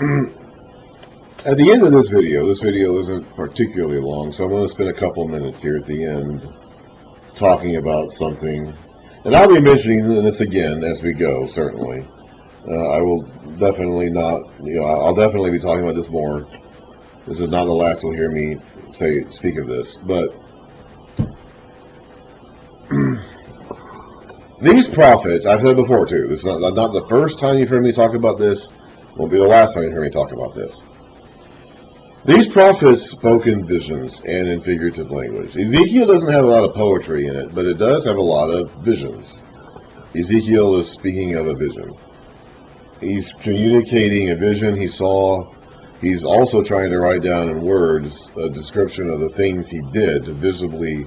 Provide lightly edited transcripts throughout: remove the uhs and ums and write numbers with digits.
At the end of this video isn't particularly long, so I'm going to spend a couple minutes here at the end talking about something. And I'll be mentioning this again as we go, certainly. I will definitely not, I'll definitely be talking about this more. This is not the last you'll hear me speak of this. But these prophets, I've said before too, this is not the first time you've heard me talk about this, won't be the last time you hear me talk about this. These prophets spoke in visions and in figurative language. Ezekiel doesn't have a lot of poetry in it, but it does have a lot of visions. Ezekiel is speaking of a vision. He's communicating a vision he saw. He's also trying to write down in words a description of the things he did to visibly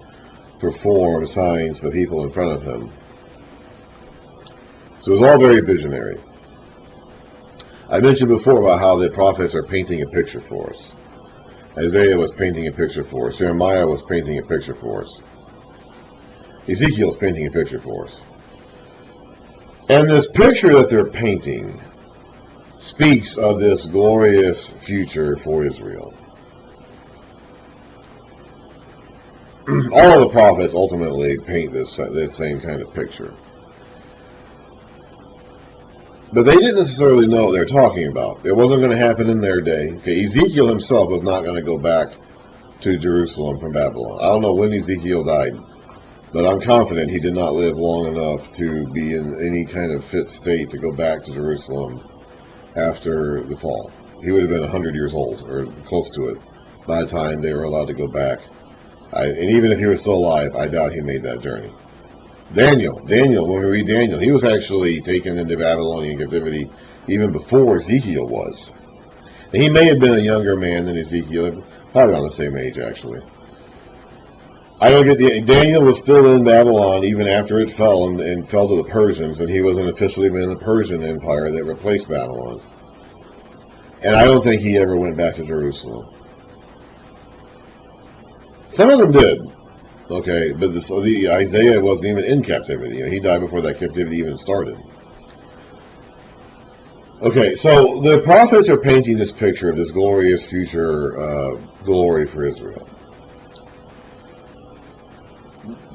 perform signs to the people in front of him. So it's all very visionary. I mentioned before about how the prophets are painting a picture for us. Isaiah was painting a picture for us. Jeremiah was painting a picture for us. Ezekiel's painting a picture for us. And this picture that they're painting speaks of this glorious future for Israel. All of the prophets ultimately paint this same kind of picture. But they didn't necessarily know what they're talking about. It wasn't going to happen in their day. Okay, Ezekiel himself was not going to go back to Jerusalem from Babylon. I don't know when Ezekiel died, but I'm confident he did not live long enough to be in any kind of fit state to go back to Jerusalem after the fall. He would have been 100 years old, or close to it, by the time they were allowed to go back. And even if he was still alive, I doubt he made that journey. Daniel, when we read Daniel, he was actually taken into Babylonian captivity even before Ezekiel was. And he may have been a younger man than Ezekiel, probably around the same age, actually. I don't get Daniel was still in Babylon even after it fell and fell to the Persians, and he wasn't officially in the Persian Empire that replaced Babylon's. And I don't think he ever went back to Jerusalem. Some of them did. Okay, but Isaiah wasn't even in captivity. He died before that captivity even started. Okay, so the prophets are painting this picture of this glorious future glory for Israel.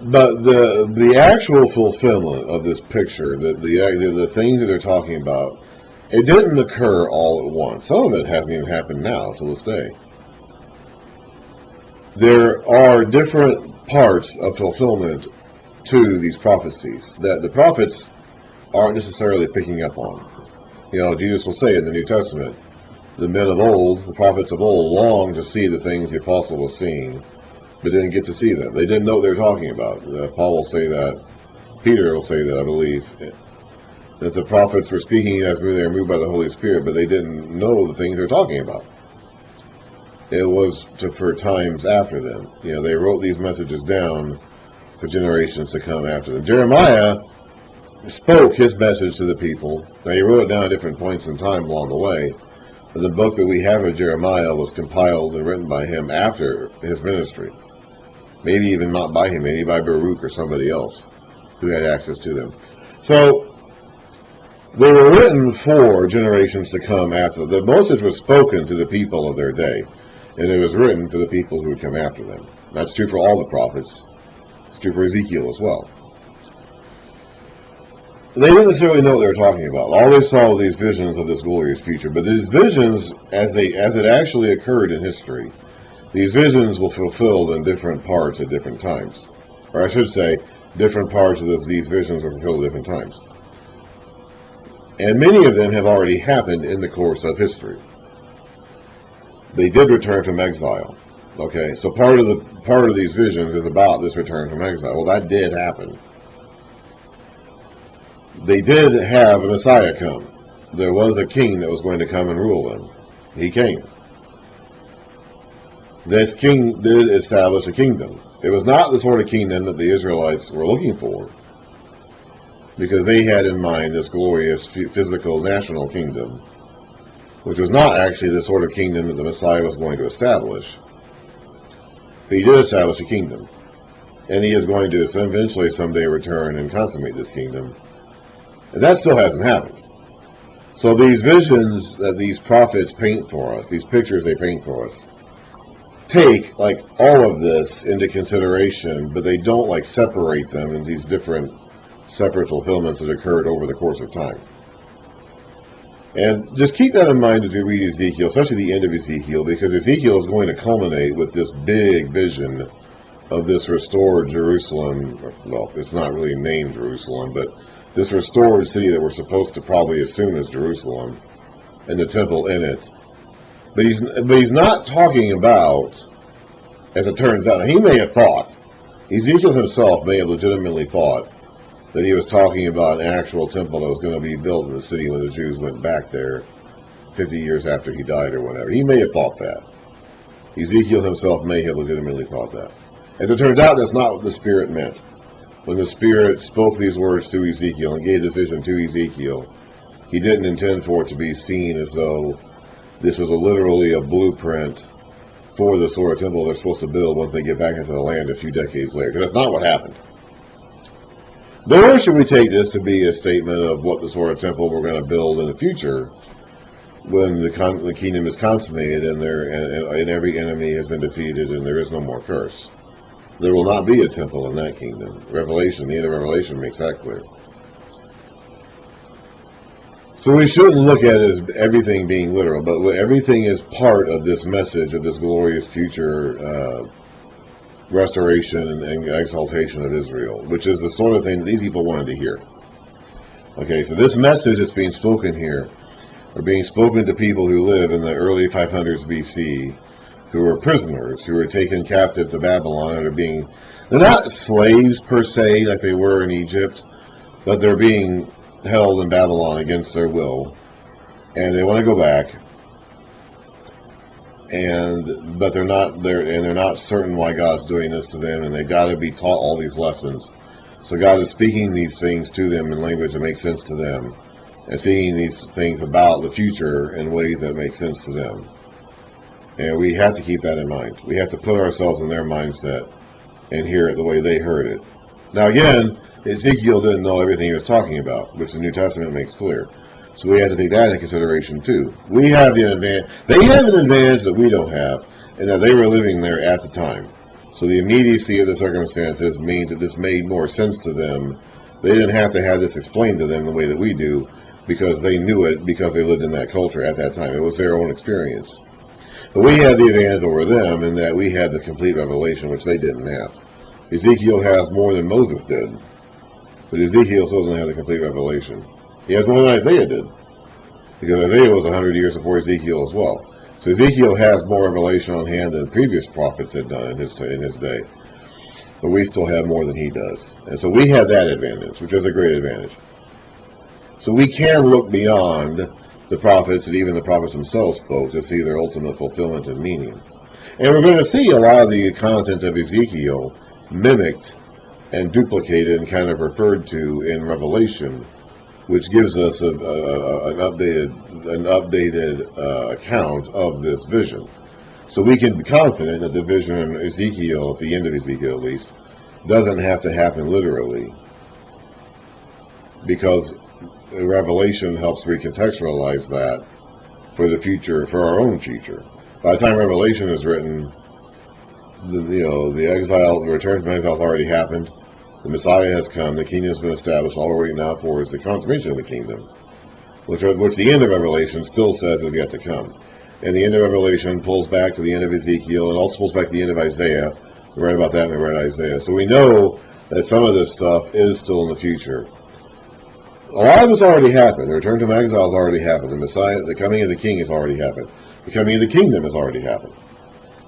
But the actual fulfillment of this picture, the things that they're talking about, it didn't occur all at once. Some of it hasn't even happened now to this day. There are different parts of fulfillment to these prophecies that the prophets aren't necessarily picking up on. Jesus will say in the New Testament, the men of old, the prophets of old, longed to see the things the apostle was seeing, but didn't get to see them. They didn't know what they were talking about. Paul will say that. Peter will say that, I believe, that the prophets were speaking as they were moved by the Holy Spirit, but they didn't know the things they're talking about. It was for times after them. They wrote these messages down for generations to come after them. Jeremiah spoke his message to the people. Now, he wrote it down at different points in time along the way. But the book that we have of Jeremiah was compiled and written by him after his ministry. Maybe even not by him, maybe by Baruch or somebody else who had access to them. So, they were written for generations to come after. The message was spoken to the people of their day. And it was written for the people who would come after them. That's true for all the prophets. It's true for Ezekiel as well. They didn't necessarily know what they were talking about. All they saw were these visions of this glorious future. But these visions, as it actually occurred in history, these visions were fulfilled in different parts at different times. Or I should say, different parts of these visions were fulfilled at different times. And many of them have already happened in the course of history. They did return from exile. Okay, so part of these visions is about this return from exile. Well, that did happen. They did have a Messiah come. There was a king that was going to come and rule them. He came. This king did establish a kingdom. It was not the sort of kingdom that the Israelites were looking for, because they had in mind this glorious physical national kingdom, which was not actually the sort of kingdom that the Messiah was going to establish. But he did establish a kingdom. And he is going to eventually someday return and consummate this kingdom. And that still hasn't happened. So these visions that these prophets paint for us, these pictures they paint for us, take like all of this into consideration, but they don't like separate them in these different separate fulfillments that occurred over the course of time. And just keep that in mind as you read Ezekiel, especially the end of Ezekiel, because Ezekiel is going to culminate with this big vision of this restored Jerusalem. Well, it's not really named Jerusalem, but this restored city that we're supposed to probably assume is Jerusalem, and the temple in it. But he's not talking about, as it turns out, he may have thought, Ezekiel himself may have legitimately thought that he was talking about an actual temple that was going to be built in the city when the Jews went back there 50 years after he died or whatever. He may have thought that. Ezekiel himself may have legitimately thought that. As it turns out, that's not what the Spirit meant. When the Spirit spoke these words to Ezekiel and gave this vision to Ezekiel, he didn't intend for it to be seen as though this was literally a blueprint for the sort of temple they're supposed to build once they get back into the land a few decades later. Because that's not what happened. Nor should we take this to be a statement of what the sort of temple we're going to build in the future when the kingdom is consummated and every enemy has been defeated and there is no more curse. There will not be a temple in that kingdom. Revelation, the end of Revelation makes that clear. So we shouldn't look at it as everything being literal, but everything is part of this message of this glorious future restoration and exaltation of Israel, which is the sort of thing that these people wanted to hear. Okay, so this message that's being spoken here, or being spoken to people who live in the early 500s BC, who are prisoners, who are taken captive to Babylon, and they're not slaves per se like they were in Egypt, but they're being held in Babylon against their will, and they want to go back. But they're not certain why God's doing this to them, and they've got to be taught all these lessons. So God is speaking these things to them in language that makes sense to them, and speaking these things about the future in ways that make sense to them. And we have to keep that in mind. We have to put ourselves in their mindset and hear it the way they heard it. Now again, Ezekiel didn't know everything he was talking about, which the New Testament makes clear. So we have to take that into consideration too. We have the advantage. They have an advantage that we don't have, and that they were living there at the time. So the immediacy of the circumstances means that this made more sense to them. They didn't have to have this explained to them the way that we do, because they knew it, because they lived in that culture at that time. It was their own experience. But we had the advantage over them in that we had the complete revelation, which they didn't have. Ezekiel has more than Moses did, but Ezekiel still doesn't have the complete revelation. He has more than Isaiah did, because Isaiah was 100 years before Ezekiel as well. So Ezekiel has more revelation on hand than previous prophets had done in his day. But we still have more than he does. And so we have that advantage, which is a great advantage. So we can look beyond the prophets, and even the prophets themselves spoke, to see their ultimate fulfillment and meaning. And we're going to see a lot of the content of Ezekiel mimicked and duplicated and kind of referred to in Revelation, which gives us an updated account of this vision. So we can be confident that the vision in Ezekiel, at the end of Ezekiel at least, doesn't have to happen literally, because Revelation helps recontextualize that for the future, for our own future. By the time Revelation is written, the exile, the return from exile has already happened. The Messiah has come. The kingdom has been established. All we're waiting now for is the consummation of the kingdom, which the end of Revelation still says is yet to come. And the end of Revelation pulls back to the end of Ezekiel, and also pulls back to the end of Isaiah. We read about that when we read Isaiah. So we know that some of this stuff is still in the future. A lot of it's already happened. The return from exile has already happened. The Messiah, the coming of the King has already happened. The coming of the kingdom has already happened.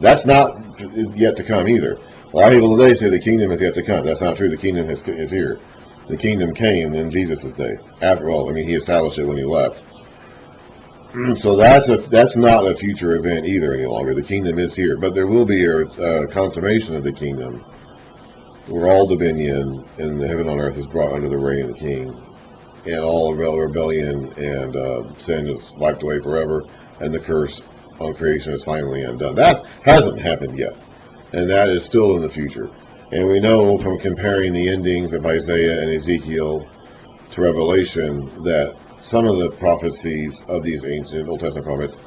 That's not yet to come either. A lot of people today say the kingdom is yet to come. That's not true. The kingdom is here. The kingdom came in Jesus' day. He established it when he left. So that's not a future event either any longer. The kingdom is here. But there will be a consummation of the kingdom, where all dominion in the heaven on earth is brought under the reign of the King, and all rebellion and sin is wiped away forever, and the curse on creation is finally undone. That hasn't happened yet, and that is still in the future. And we know from comparing the endings of Isaiah and Ezekiel to Revelation that some of the prophecies of these ancient Old Testament prophets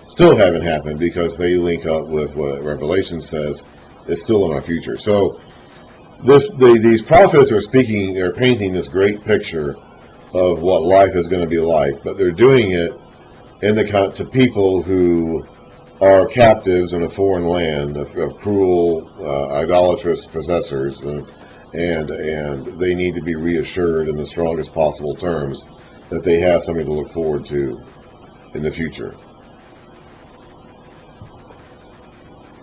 still haven't happened because they link up with what Revelation says is still in our future. So these prophets are speaking, they're painting this great picture of what life is going to be like, but they're doing it to people who are captives in a foreign land of cruel, idolatrous possessors, and they need to be reassured in the strongest possible terms that they have something to look forward to in the future.